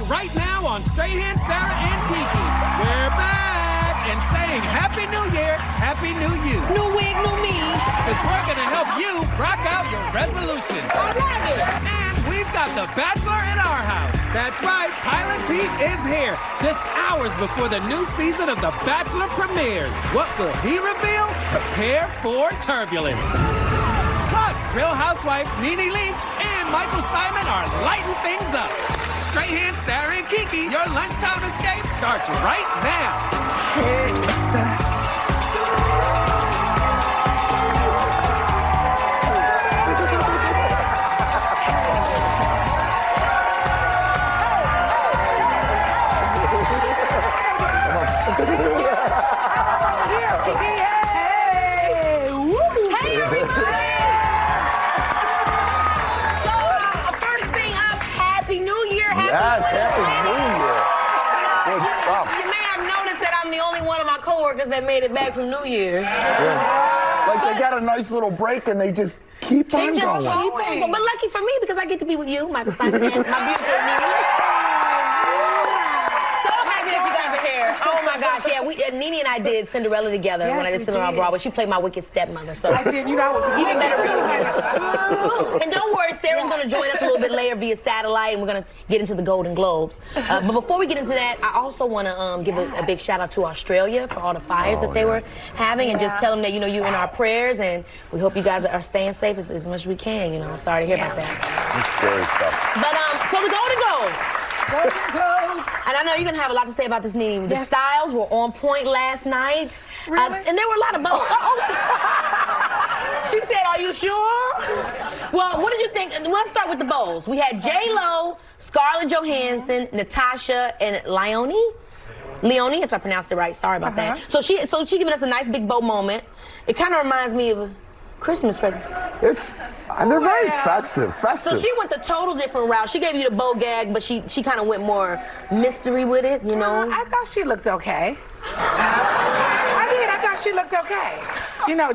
right now on Strahan, Sarah, and Kiki. We're back and saying Happy New Year, Happy New You. New wig, new me. Because we're going to help you rock out your resolutions. I love it. And we've got the Bachelor in our house. That's right, Pilot Pete is here, just hours before the new season of The Bachelor premieres. What will he reveal? Prepare for turbulence. Plus, Real Housewife Nene Leakes and Michael Simon are lighting things up. Strahan, Sarah, and Kiki, your lunchtime escape starts right now. Yes, Happy New Year. Good stuff. You may have noticed that I'm the only one of my coworkers that made it back from New Year's. Yeah. Like they got a nice little break and they just keep on going. But lucky for me because I get to be with you, Michael Simon, and my beautiful Nene. So happy that you guys are here. Oh my gosh, yeah, Nene and I did Cinderella together when I did Cinderella on Broadway. She played my wicked stepmother, so I did. You know, I was even better reunion. And don't worry, Sarah's going to join us a little bit later via satellite, and we're going to get into the Golden Globes. But before we get into that, I also want to give a big shout out to Australia for all the fires that they were having, and just tell them that you're in our prayers, and we hope you guys are staying safe as much as we can. Sorry to hear about that. It's scary stuff. But so the Golden Globes. And I know you're going to have a lot to say about this, Nene. The styles were on point last night. Really? And there were a lot of bows. She said, are you sure? Well, what did you think? Let's start with the bows. We had J-Lo, Scarlett Johansson, Natasha, and Leonie, if I pronounced it right. Sorry about that. So she giving us a nice big bow moment. It kind of reminds me of a Christmas present. They're very festive. So she went the total different route. She gave you the bow gag, but she kind of went more mystery with it, I thought she looked okay. I did. I thought she looked okay.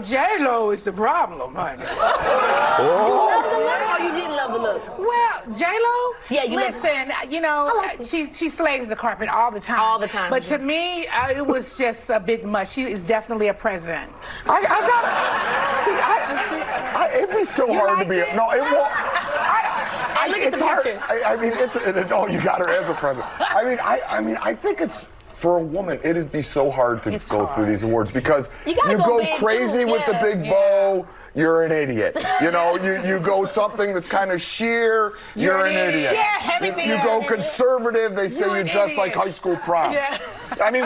J-Lo is the problem, honey. You loved the look or you didn't love the look? Well, J-Lo? Yeah, listen, she slays the carpet all the time. All the time. But to me, it was just a bit much. She is definitely a present. It'd be so hard to be. No, it won't. It's hard. You got her as a present. I think it's. For a woman, it'd be so hard to go through these awards because you go crazy with the big bow, you're an idiot. You go something that's kind of sheer, you're an idiot. You go conservative, they say you're just like high school prom. Yeah.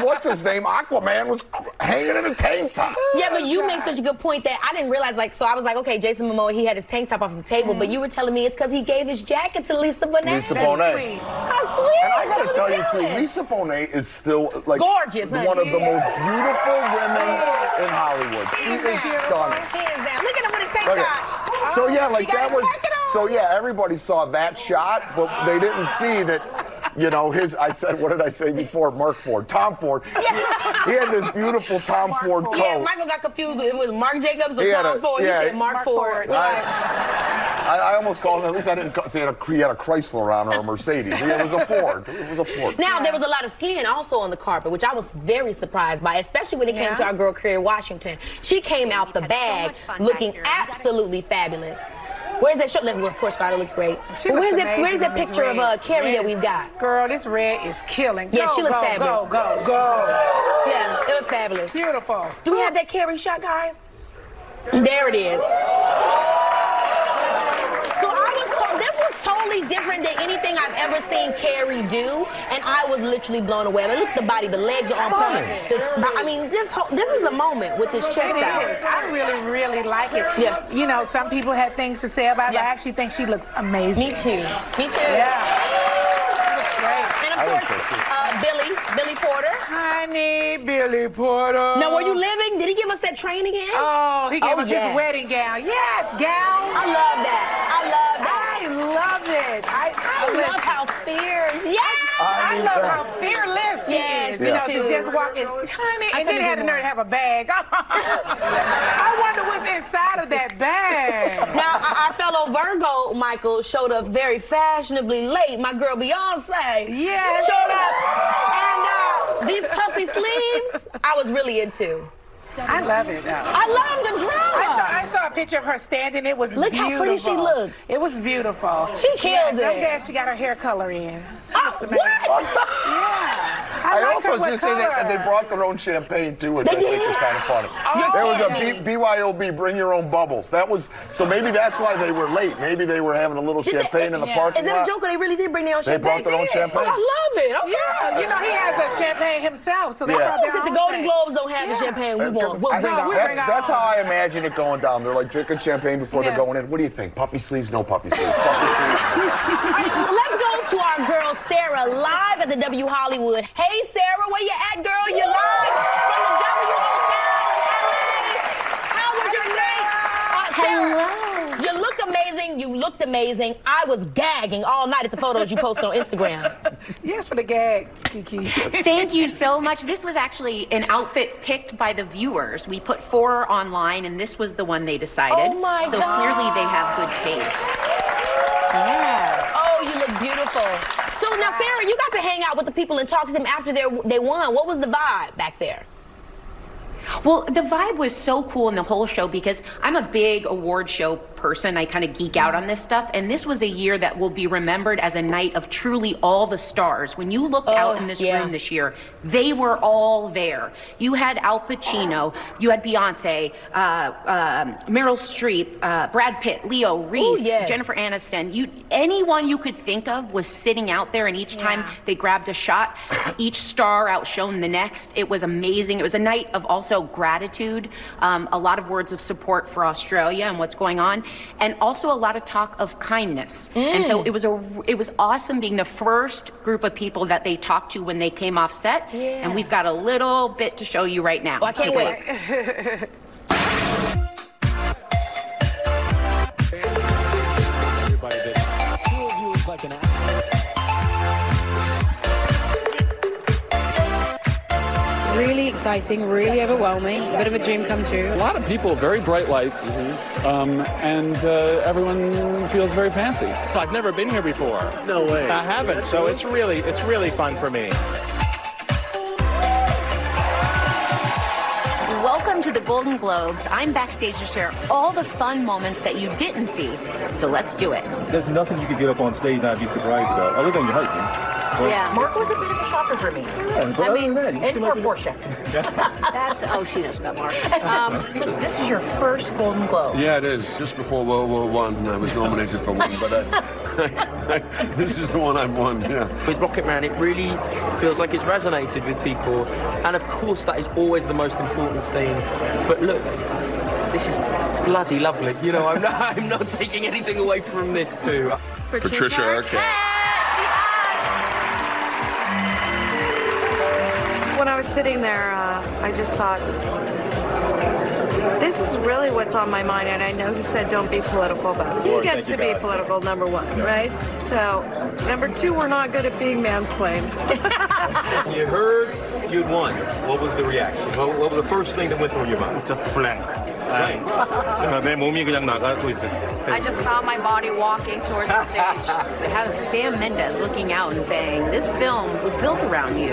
What's his name? Aquaman was hanging in a tank top. Yeah, but you make such a good point that I didn't realize, so I was like, okay, Jason Momoa, he had his tank top off the table, but you were telling me it's because he gave his jacket to Lisa Bonet. Lisa Bonet. Sweet. How sweet. And I gotta tell you too, Lisa Bonet is still gorgeous, one of the most beautiful women in Hollywood. She is stunning. Hands down. Look at him with his tank top. So everybody saw that shot, but they didn't see that, what did I say before? Tom Ford. He had this beautiful Tom Ford coat. Yeah, Michael got confused. It was Mark Jacobs or Tom Ford. He said Mark Ford. I almost called him, at least I didn't say he had a Chrysler on or a Mercedes. It was a Ford. Now, there was a lot of skin also on the carpet, which I was very surprised by, especially when it came to our girl, Kerry Washington. She came out the bag looking absolutely fabulous. Where's that shirt? Well, of course, Scarlett looks great. Where's that picture of Kerry that we've got? Girl, this red is killing. Yeah, she looks fabulous. Go. Yeah, it was fabulous. Beautiful. Do we have that Kerry shot, guys? There it is. This was totally different than anything I've ever seen Kerry do, and I was literally blown away. Look at the body, the legs are on point. This is a moment with this chest out. I really, really like it. Yeah. Some people had things to say about it. I actually think she looks amazing. Me too. Yeah. She looks great. And of course, Billy Porter. Honey, Billy Porter. Now, were you living? Did he give us that train again? Oh, he gave us his wedding gown. Yes, gown. I love that. I love it. I love how fierce. Yeah. I love how fearless he is. To just walk in, honey, and then had the nerve to have a bag. I wonder what's inside of that bag. Now, our fellow Virgo, Michael, showed up very fashionably late. My girl Beyonce showed up. And these puffy sleeves, I was really into. I love it, though. I love the drama. I saw a picture of her standing. It was Look beautiful. how pretty she looks. It was beautiful. She killed it. I'm glad she got her hair color in. She looks amazing. What? Yeah. I like also her just with say that color. they brought their own champagne too, which They I think did? was kind of funny. You're There was a kidding. BYOB, bring your own bubbles. That was, so maybe that's why they were late. Maybe they were having a little champagne in the parking Is it lot. a joke or they really did bring their own They champagne? brought their own champagne. Oh, I love it. Okay. Yeah, you know, he has a champagne himself, so they Yeah. brought their If the own Golden thing. Globes don't have the champagne we want, we'll bring our own. That's how I imagine it going down. They're like drinking champagne before they're going in. What do you think? Puffy sleeves? No puffy sleeves. Puffy sleeves. Let's go to our girl Sarah live at the W Hollywood. Hey Sarah, where you at, girl? You live from the W Hotel in LA. How was your night? Sarah, you look amazing. You looked amazing. I was gagging all night at the photos you posted on Instagram. Yes, for the gag, Kiki. Thank you so much. This was actually an outfit picked by the viewers. We put 4 online, and this was the one they decided. Oh my so God. clearly they have good taste. Yeah. Oh, you look beautiful. So now, Sarah, you got to hang out with the people and talk to them after they won. What was the vibe back there? Well, the vibe was so cool in the whole show because I'm a big award show person. I kind of geek out on this stuff. And this was a year that will be remembered as a night of truly all the stars. When you looked out in this room this year, they were all there. You had Al Pacino, you had Beyonce, Meryl Streep, Brad Pitt, Leo, Reese, Jennifer Aniston. Anyone you could think of was sitting out there, and each time they grabbed a shot, each star outshone the next. It was amazing. It was a night of also gratitude, a lot of words of support for Australia and what's going on, and also a lot of talk of kindness. And so it was awesome being the first group of people that they talked to when they came off set. And we've got a little bit to show you right now. Oh, I can't wait. Really exciting, really overwhelming, a bit of a dream come true. A lot of people, very bright lights, and everyone feels very fancy. I've never been here before. No way. I haven't, so it's really fun for me. Welcome to the Golden Globes. I'm backstage to share all the fun moments that you didn't see. So let's do it. There's nothing you could get up on stage and I'd be surprised about, other than your husband. Yeah, Mark was a bit of a shocker for me. I mean, and for Portia. She knows about Mark. Look, this is your first Golden Globe. Yeah, it is. Just before World War I was nominated for one, but this is the one I've won, yeah. With Rocket Man, it really feels like it's resonated with people. And of course, that is always the most important thing. But look, this is bloody lovely. You know, I'm not taking anything away from this too. Patricia Arquette. When I was sitting there, I just thought, this is really what's on my mind. And I know he said don't be political, but he gets to be political, number one, right? So, number two, we're not good at being mansplained. You heard you'd won. What was the reaction? What was the first thing that went through your mind? Just blank. 내 몸이 그냥 나가고 있었어요. I just found my body walking towards the stage. They have Sam Mendes looking out and saying, this film was built around you.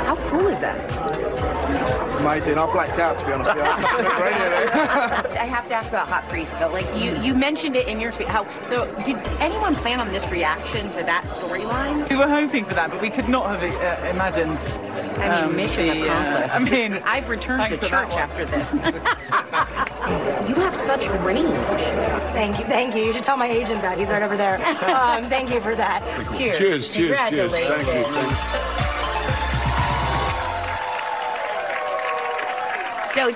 How cool is that? Amazing. I blacked out, to be honest with you. I have to ask about Hot Priest, though. Like, you mentioned it in your speech. So did anyone plan on this reaction to that storyline? We were hoping for that, but we could not have imagined. I mean, mission accomplished. I've returned to church after this. You have such range. Thank you. You should tell my agent that. He's right over there. Thank you for that. Cheers. Congratulations. Thank you. So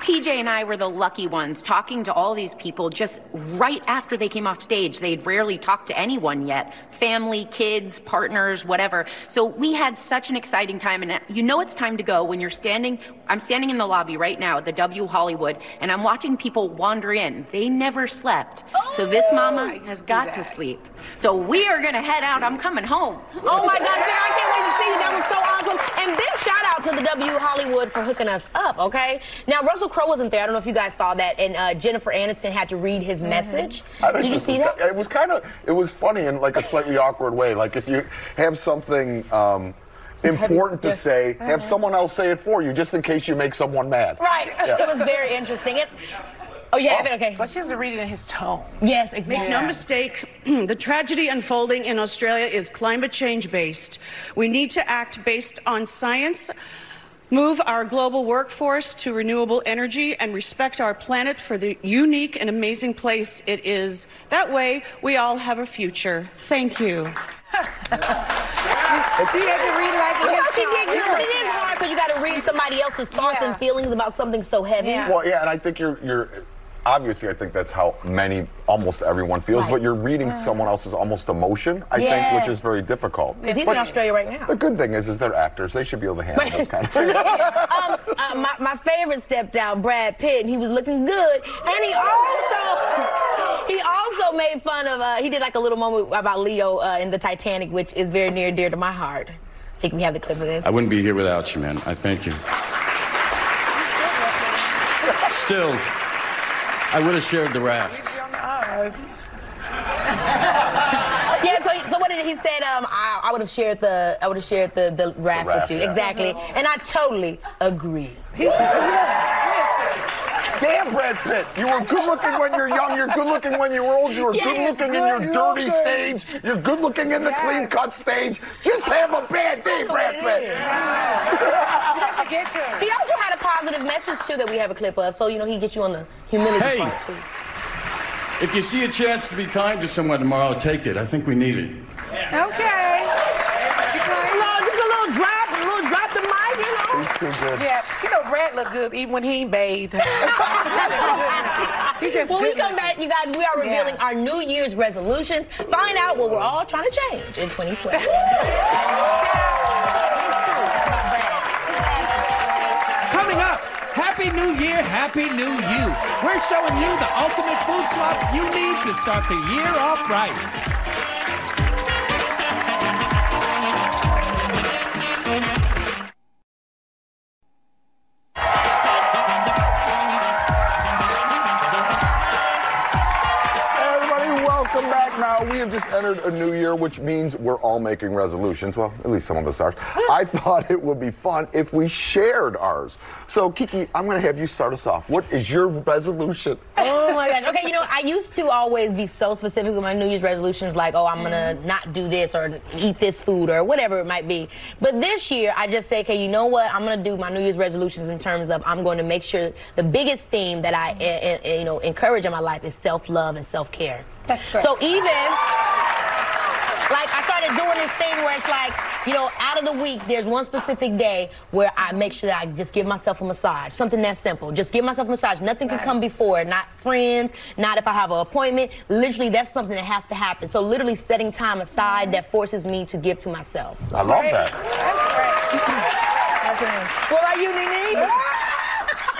TJ and I were the lucky ones talking to all these people just right after they came off stage. They'd rarely talked to anyone yet. Family, kids, partners, whatever. So we had such an exciting time, and you know it's time to go when I'm standing in the lobby right now at the W Hollywood, and I'm watching people wander in. They never slept. So this mama has got to sleep. So we are gonna head out. I'm coming home. Oh my gosh, Sarah, I can't wait to to see you. That was so awesome. And big shout out to the W Hollywood for hooking us up, okay? Now, Russell Crowe wasn't there. I don't know if you guys saw that. And Jennifer Aniston had to read his message. Did you see that? It was funny in like a slightly awkward way. Like if you have something important to say, have someone else say it for you, just in case you make someone mad. Right. Yeah. It was very interesting. Okay. Well, she has to read it in his tone. Yes, exactly. Make no mistake, the tragedy unfolding in Australia is climate change based. We need to act based on science, move our global workforce to renewable energy, and respect our planet for the unique and amazing place it is. That way, we all have a future. Thank you. She had to read like she did good, but it is hard because you got to read somebody else's thoughts and feelings about something so heavy. Well, yeah, and I think you're obviously, I think that's how almost everyone feels, but you're reading someone else's almost emotion, I think, which is very difficult. Because he's in Australia right now. The good thing is they're actors. They should be able to handle this kind of thing. My favorite stepped out, Brad Pitt, and he was looking good. And he also made fun of, he did like a little moment about Leo in the Titanic, which is very near and dear to my heart. I think we have the clip of this. I wouldn't be here without you, man. I thank you. Still, I would have shared the raft. Yeah, so what did he said? I would have shared the raft with you. Yeah. Exactly. And I totally agree. Damn, Brad Pitt. You were good looking when you're young. You're good looking when you were old. You were good looking in your dirty stage. You're good looking in the clean cut stage. Just have a bad day, Brad Pitt. He also had a positive message too that we have a clip of. So he gets you on the humility part too. If you see a chance to be kind to someone tomorrow, take it. I think we need it. Okay. Just a little drop the mic, He's too good. Yeah, Brad looked good even when he bathed. When we come back, you guys, we are revealing our New Year's resolutions. Find out what we're all trying to change in 2012. Coming up, Happy New Year, Happy New You. We're showing you the ultimate food swaps you need to start the year off right. We have just entered a new year, which means we're all making resolutions. Well, at least some of us are. I thought it would be fun if we shared ours. So, Kiki, I'm going to have you start us off. What is your resolution? Oh, my gosh. Okay, I used to always be so specific with my New Year's resolutions, like, I'm going to not do this or eat this food or whatever it might be. But this year, I just say, okay, you know what? I'm going to do my New Year's resolutions in terms of I'm going to make sure the biggest theme that I, encourage in my life is self-love and self-care. That's great. So even, I started doing this thing where it's like, out of the week, there's one specific day where I make sure that I just give myself a massage. Something that simple. Just give myself a massage. Nothing can come before. Not friends, not if I have an appointment. Literally, that's something that has to happen. So literally setting time aside that forces me to give to myself. I love that. That's great. What are you, Nene?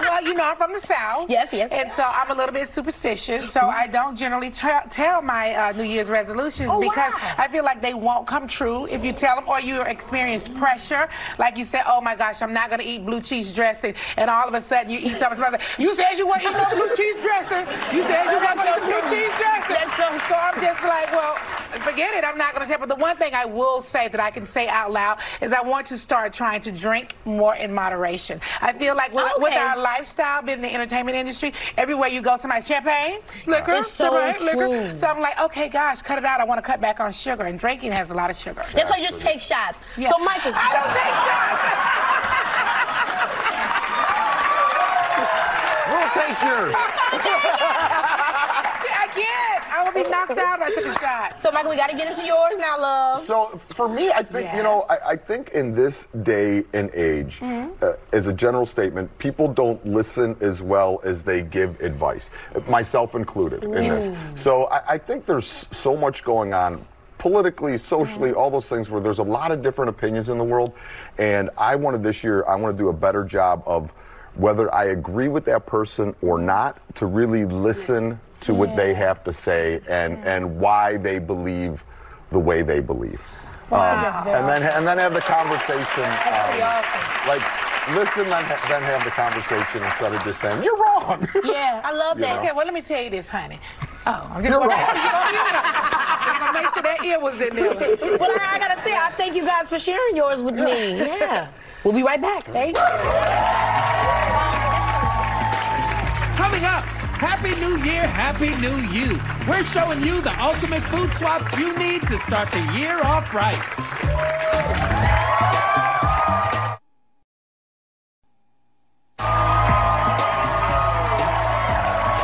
Well, I'm from the South. Yes. And so I'm a little bit superstitious, so I don't generally tell my New Year's resolutions because I feel like they won't come true if you tell them, or you experience pressure. Like you said, oh my gosh, I'm not going to eat blue cheese dressing, and all of a sudden you eat something. You said you weren't eating no blue cheese dressing. You said you weren't going to eat blue cheese dressing. So I'm just like, well, forget it. I'm not going to say. But the one thing I will say that I can say out loud is I want to start trying to drink more in moderation. I feel like with our lifestyle, being in the entertainment industry, everywhere you go, somebody's champagne, liquor, it's so liquor. So I'm like, okay, gosh, cut it out. I want to cut back on sugar, and drinking has a lot of sugar. That's why you just take shots. Yeah. So, Michael, I don't take shots. We'll take yours. I can't. I will be knocked out if I took a shot. So, Michael, we got to get into yours now, love. So, for me, I think, I think in this day and age, as a general statement, people don't listen as well as they give advice, myself included in this. So, I think there's so much going on politically, socially, all those things where there's a lot of different opinions in the world. And I want to do a better job of whether I agree with that person or not, to really listen to what they have to say and why they believe the way they believe. And then have the conversation. Like, listen, then have the conversation instead of just saying, you're wrong. Yeah, I love that. Okay, well, let me tell you this, honey. Oh, I'm just going to make sure that ear was in there. Well, I got to say, I thank you guys for sharing yours with me. Yeah. We'll be right back. Thank you. Coming up, Happy New Year, Happy New You. We're showing you the ultimate food swaps you need to start the year off right.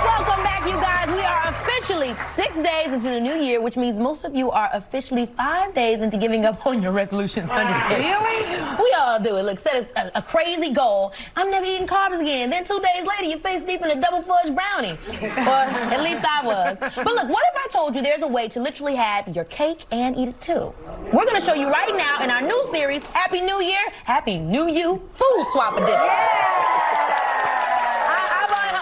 Welcome back, you guys. We are officially 6 days into the new year, which means most of you are officially 5 days into giving up on your resolutions. Really? We all do it. Look, set a crazy goal. I'm never eating carbs again. Then 2 days later, you're face deep in a double fudge brownie. Or at least I was. But look, what if I told you there's a way to literally have your cake and eat it too? We're going to show you right now in our new series, Happy New Year, Happy New You Food Swap Edition.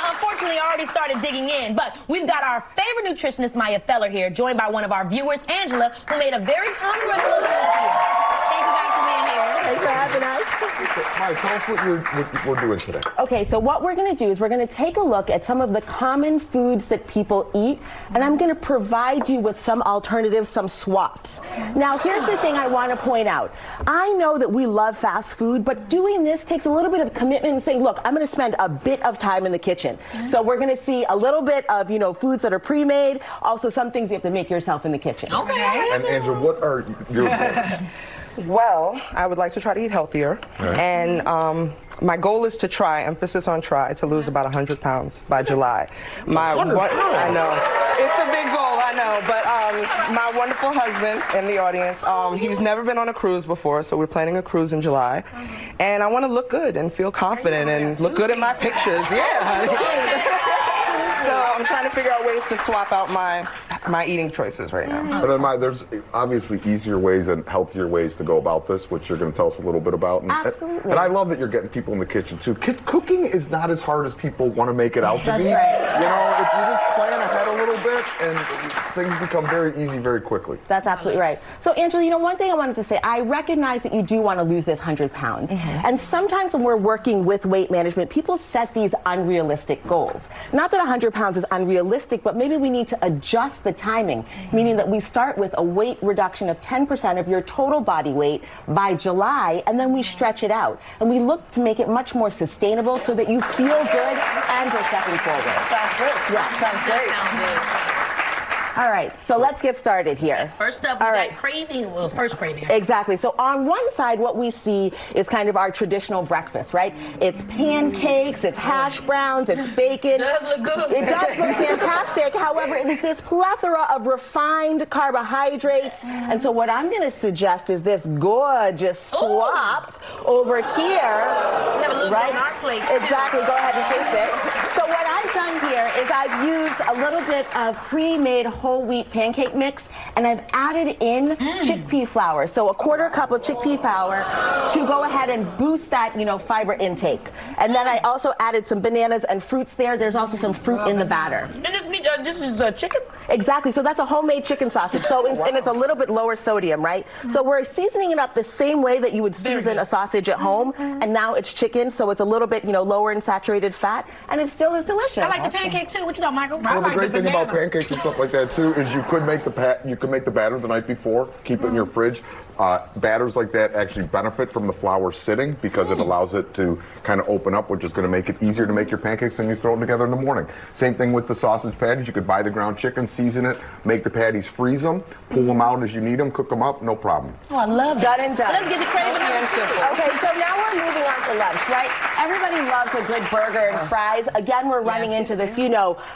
Unfortunately, I already started digging in, but we've got our favorite nutritionist, Maya Feller, here, joined by one of our viewers, Angela, who made a very common resolution this year. Thank you guys for being here. Thanks for having us. Maya, tell us what we're doing today. Okay, so what we're going to do is we're going to take a look at some of the common foods that people eat, and I'm going to provide you with some alternatives, some swaps. Now, here's the thing I want to point out. I know that we love fast food, but doing this takes a little bit of commitment and saying, look, I'm going to spend a bit of time in the kitchen. So we're going to see a little bit of, foods that are pre-made, also some things you have to make yourself in the kitchen. Okay. And Angela, what are your goals? Well, I would like to try to eat healthier, and my goal is to try, emphasis on try, to lose about 100 pounds by July. I know. It's a big goal, I know, but my wonderful husband in the audience, he's never been on a cruise before, so we're planning a cruise in July, and I want to look good and feel confident and look good in my pictures. Yeah, honey. So I'm trying to figure out ways to swap out my eating choices right now. But then, there's obviously easier ways and healthier ways to go about this, which you're going to tell us a little bit about. Absolutely. And I love that you're getting people in the kitchen, too. Cooking is not as hard as people want to make it out to be. Right. If you just plan ahead a little bit, and things become very easy very quickly. That's absolutely right. So, Angela, one thing I wanted to say, I recognize that you do want to lose this 100 pounds. And sometimes when we're working with weight management, people set these unrealistic goals. Not that 100 pounds is unrealistic, but maybe we need to adjust the timing, meaning that we start with a weight reduction of 10% of your total body weight by July, and then we stretch it out. And we look to make it much more sustainable so that you feel good and you're stepping forward. Sounds great. Yeah, sounds great. Sounds good. All right, so let's get started here. Yes, first up, we got craving. Well, first craving. Exactly. So on one side, what we see is kind of our traditional breakfast, right? It's pancakes, it's hash browns, it's bacon. It does look good. It does look fantastic. However, it is this plethora of refined carbohydrates. And so what I'm going to suggest is this gorgeous swap over here. We have a little bit on our plate. Exactly. Go ahead and taste it. So what I've done here is I've used a little bit of pre-made whole wheat pancake mix, and I've added in chickpea flour. So a 1/4 cup of chickpea flour to go ahead and boost that, fiber intake. And then I also added some bananas and fruits there. There's also some fruit in the batter. And this is chicken? Exactly. So that's a homemade chicken sausage. So and it's a little bit lower sodium, right? So we're seasoning it up the same way that you would season a sausage at home, and now it's chicken, so it's a little bit, lower in saturated fat, and it still is delicious. I like the pancake too. What you thought, Michael? Well, the great thing about pancakes and stuff like that too is you could make the batter the night before, keep it in your fridge. Batters like that actually benefit from the flour sitting because it allows it to kind of open up, which is going to make it easier to make your pancakes and you throw them together in the morning. Same thing with the sausage patties. You could buy the ground chicken, season it, make the patties, freeze them, pull them out as you need them, cook them up, no problem. Oh, I love it. Done and done. Let's get the craving on. Okay, so now we're moving on to lunch, right? Everybody loves a good burger and fries. Again, we're running into this,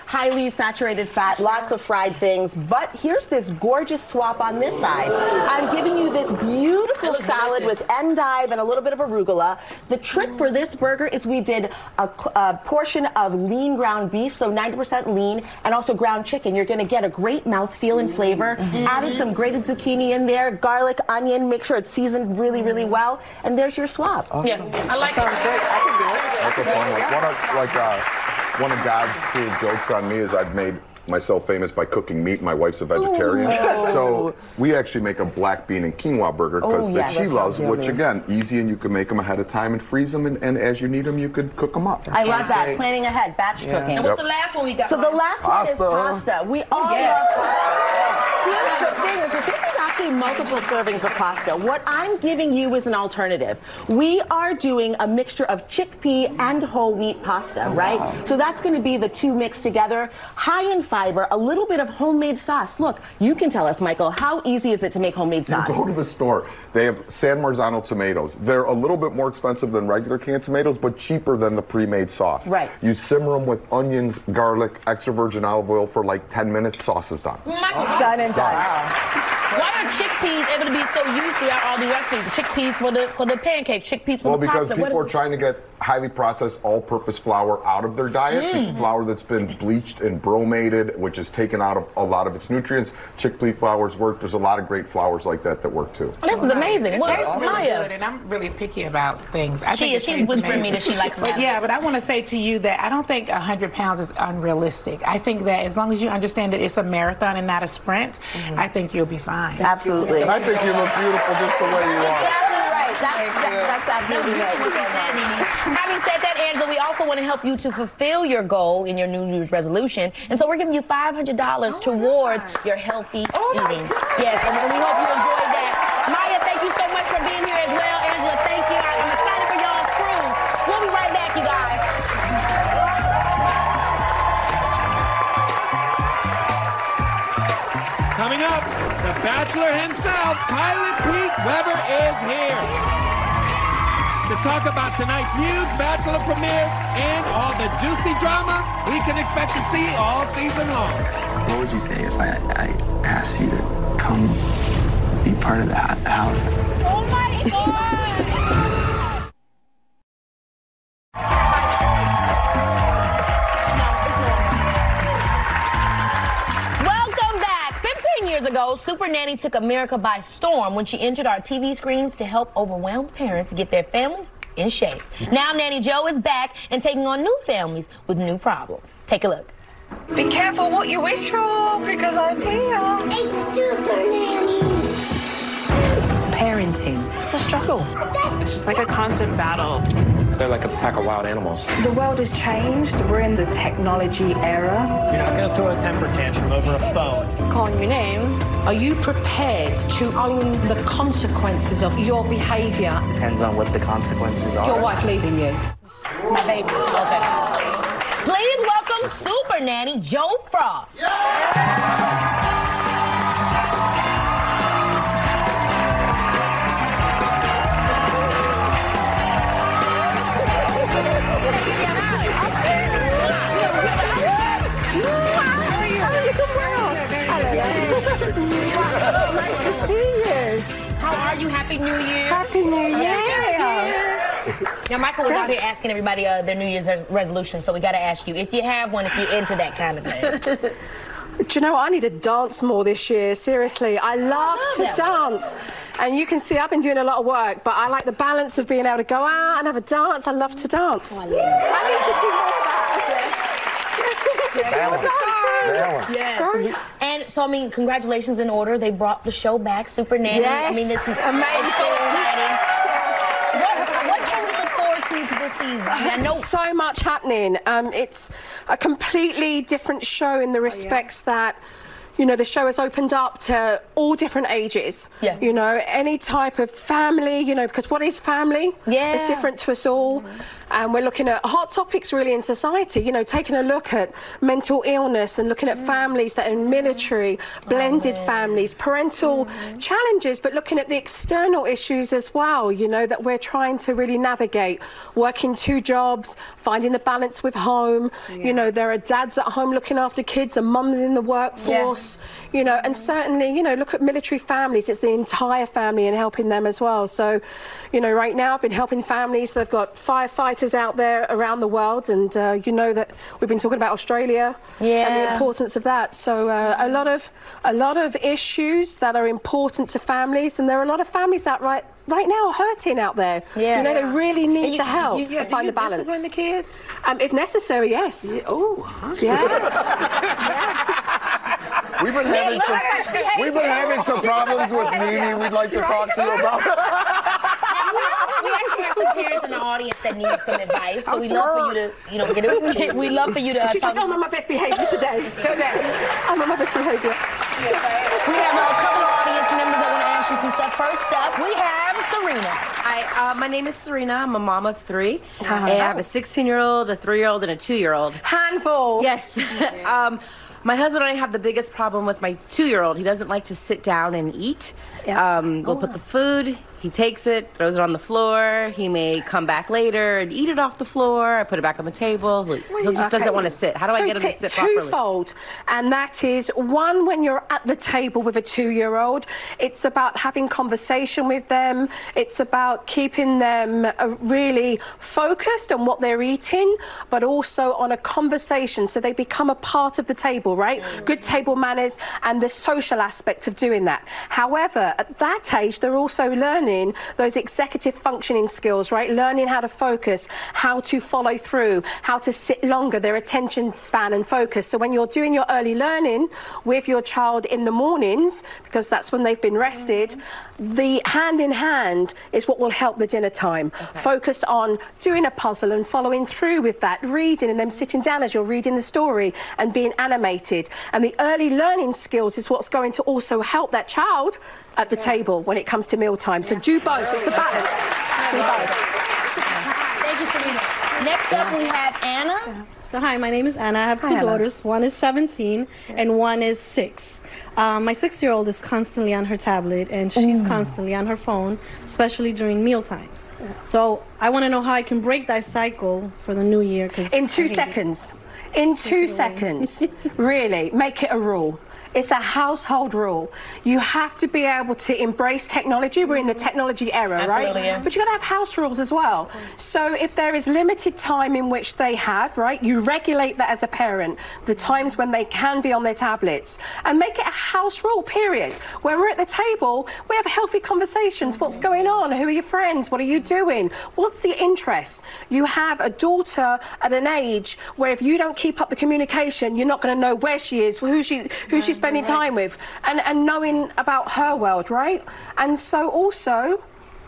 highly saturated fat, lots of fried things. But here's this gorgeous swap on this side. I'm giving you this beautiful salad with endive and a little bit of arugula. The trick for this burger is we did a portion of lean ground beef, so 90% lean, and also ground chicken. You're going to get a great mouthfeel and flavor. Added some grated zucchini in there, garlic, onion, make sure it's seasoned really, really well, and there's your swap. Yeah, I like it. I can do it. One of God's cool jokes on me is I've made myself famous by cooking meat. My wife's a vegetarian. Ooh. So we actually make a black bean and quinoa burger because that she loves, which again, easy, and you can make them ahead of time and freeze them, and as you need them, you could cook them up. I love that. Planning ahead, batch cooking. And what's the last one we got? So the last one is pasta. We all love pasta. Here's the thing, is that this is actually multiple servings of pasta. What I'm giving you is an alternative. We are doing a mixture of chickpea and whole wheat pasta, right? So that's going to be the two mixed together. High in fiber, a little bit of homemade sauce. Look, you can tell us, Michael, how easy is it to make homemade sauce? You go to the store. They have San Marzano tomatoes. They're a little bit more expensive than regular canned tomatoes, but cheaper than the pre-made sauce. Right. You simmer them with onions, garlic, extra virgin olive oil for like 10 minutes. Sauce is done. Done and done. Why are chickpeas able to be so used throughout all the recipes? Chickpeas for the pancakes, chickpeas for the pasta. Well, because people are trying to get highly processed all-purpose flour out of their diet. Flour that's been bleached and bromated, which has taken out of a lot of its nutrients. Chickpea flours work. There's a lot of great flours like that work too. Oh, this is amazing. It Well, tastes really Maya. good, and I'm really picky about things. She's whispering me that she likes But yeah, but I want to say to you that I don't think 100 pounds is unrealistic. I think that as long as you understand that it's a marathon and not a sprint, I think you'll be fine. Absolutely. And I think you look beautiful just the way you are. That's absolutely right. Having said that, Angela, we also want to help you to fulfill your goal in your New Year's resolution. And so we're giving you $500 towards your healthy eating. Yes, and we hope you enjoyed that. Maya, thank you so much for being here as well. Angela, thank you. I'm excited for y'all's cruise. We'll be right back, you guys. Coming up, the Bachelor himself, Pilot Pete Weber, is here to talk about tonight's huge Bachelor premiere and all the juicy drama we can expect to see all season long. What would you say if I asked you to come be part of the house? Oh my God! Ago, Super Nanny took America by storm when she entered our TV screens to help overwhelmed parents get their families in shape. Now Nanny Joe is back and taking on new families with new problems. Take a look. Be careful what you wish for, because I'm here. It's Super Nanny. Parenting, it's a struggle. It's just like a constant battle. They're like a pack of wild animals. The world has changed. We're in the technology era. You're not going to throw a temper tantrum over a phone. Calling you names. Are you prepared to own the consequences of your behavior? Depends on what the consequences are. Your wife leaving you. My baby. Okay. Please welcome Super Nanny Joe Frost. Nice to see you. How are you? Happy New Year. Happy New Year. Now, Michael was out here asking everybody their New Year's resolution, so we got to ask you if you have one, if you're into that kind of thing. Do you know what? I need to dance more this year, seriously. I love to dance. And you can see I've been doing a lot of work, but I like the balance of being able to go out and have a dance. I love to dance. Oh, I love it. I need to do more of that. Yeah. And so, I mean, congratulations in order. They brought the show back, Super Nanny. Yes. I mean, this is amazing. It's so exciting. What can we look forward to this season? I know so much happening. It's a completely different show in the respects that, you know, the show has opened up to all different ages. Yeah. You know, any type of family, you know, because what is family? Yeah. It's different to us all. And we're looking at hot topics really in society, you know, taking a look at mental illness and looking at families that are in military, blended families, parental challenges, but looking at the external issues as well, you know, that we're trying to really navigate. Working 2 jobs, finding the balance with home. You know, there are dads at home looking after kids and mums in the workforce, you know, and certainly, you know, look at military families. It's the entire family and helping them as well. So, you know, right now I've been helping families that have got firefighters out there around the world, and you know that we've been talking about Australia and the importance of that. So a lot of issues that are important to families, and there are a lot of families that right now are hurting out there. You know, they really need the help to find the balance. Discipline the kids? If necessary, yes. Yeah. Oh, yeah. We've been having some problems with NeNE. We'd like to talk to you about. We actually have some parents in the audience that need some advice, so we'd love for you to, get it. We'd love for you to. She's like, I'm on my best behavior today. I'm on my best behavior. We have a couple of audience members that want to ask you some stuff. First up, we have Serena. Hi, my name is Serena. I'm a mom of 3. I have a 16-year-old, a 3-year-old, and a 2-year-old. Handful. Yes. My husband and I have the biggest problem with my 2-year-old. He doesn't like to sit down and eat. We'll put the food, he takes it, throws it on the floor. He may come back later and eat it off the floor. I put it back on the table. He just doesn't want to sit. How do I get him to sit properly? Twofold, and that is, one, when you're at the table with a 2-year-old, it's about having conversation with them. It's about keeping them really focused on what they're eating, but also on a conversation so they become a part of the table, right? Good table manners and the social aspect of doing that. However, at that age, they're also learning those executive functioning skills, right? Learning how to focus, how to follow through, how to sit longer, their attention span and focus. So when you're doing your early learning with your child in the mornings, because that's when they've been rested, the hand in hand is what will help the dinner time. Focus on doing a puzzle and following through with that, reading and then sitting down as you're reading the story and being animated. And the early learning skills is what's going to also help that child at the table when it comes to mealtime. So do both. It's the balance. Do both. Thank you, Serena. Next up, we have Anna. So hi, my name is Anna. I have 2 daughters. One is 17 and one is 6. My 6-year-old is constantly on her tablet and she's constantly on her phone, especially during meal times. So I want to know how I can break that cycle for the new year. In 2 seconds. In 2 seconds, really, make it a rule. It's a household rule. You have to be able to embrace technology. We're in the technology era, right? Yeah. But you've got to have house rules as well. So if there is limited time in which they have, right, you regulate that as a parent, the times when they can be on their tablets, and make it a house rule, period. When we're at the table, we have healthy conversations. What's going on? Who are your friends? What are you doing? What's the interest? You have a daughter at an age where if you don't keep up the communication, you're not going to know where she is, who's she's spending time with, and knowing about her world, right? And so also,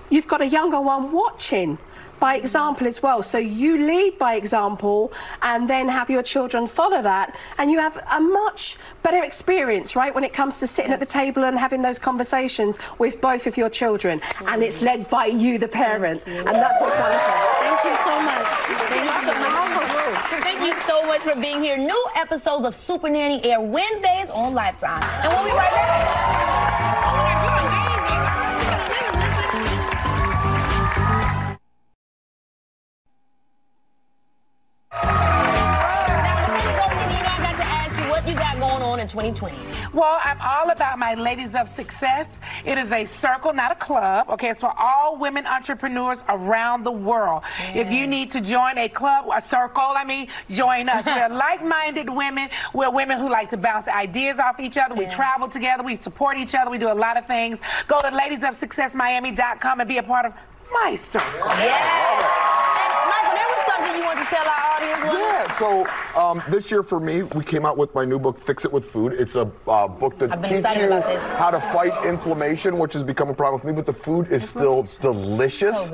you've got a younger one watching by example as well. So you lead by example and then have your children follow that, and you have a much better experience, right, when it comes to sitting at the table and having those conversations with both of your children. And it's led by you, the parent. And that's what's wonderful. Thank you so much. Thank you so much for being here. New episodes of Super Nanny air Wednesdays on Lifetime. And we'll be right back. What you got going on in 2020? Well, I'm all about my Ladies of Success. It is a circle, not a club. Okay, it's for all women entrepreneurs around the world. Yes. If you need to join a club, a circle, join us. We're like-minded women. We're women who like to bounce ideas off each other. We travel together. We support each other. We do a lot of things. Go to ladiesofsuccessmiami.com and be a part of my circle. Yeah. Michael, there was something you want to tell our audience. Yeah, so this year for me, we came out with my new book, Fix It With Food. It's a book that teaches you how to fight inflammation, which has become a problem with me, but the food is still delicious.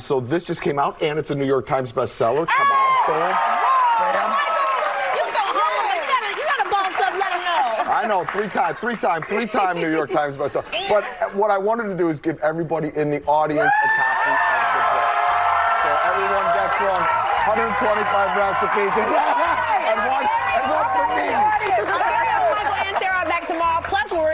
So this just came out, and it's a New York Times bestseller. Come on, Sam. I know, three-time New York Times bestseller. But what I wanted to do is give everybody in the audience a copy of the book. So everyone gets one, 125 recipes.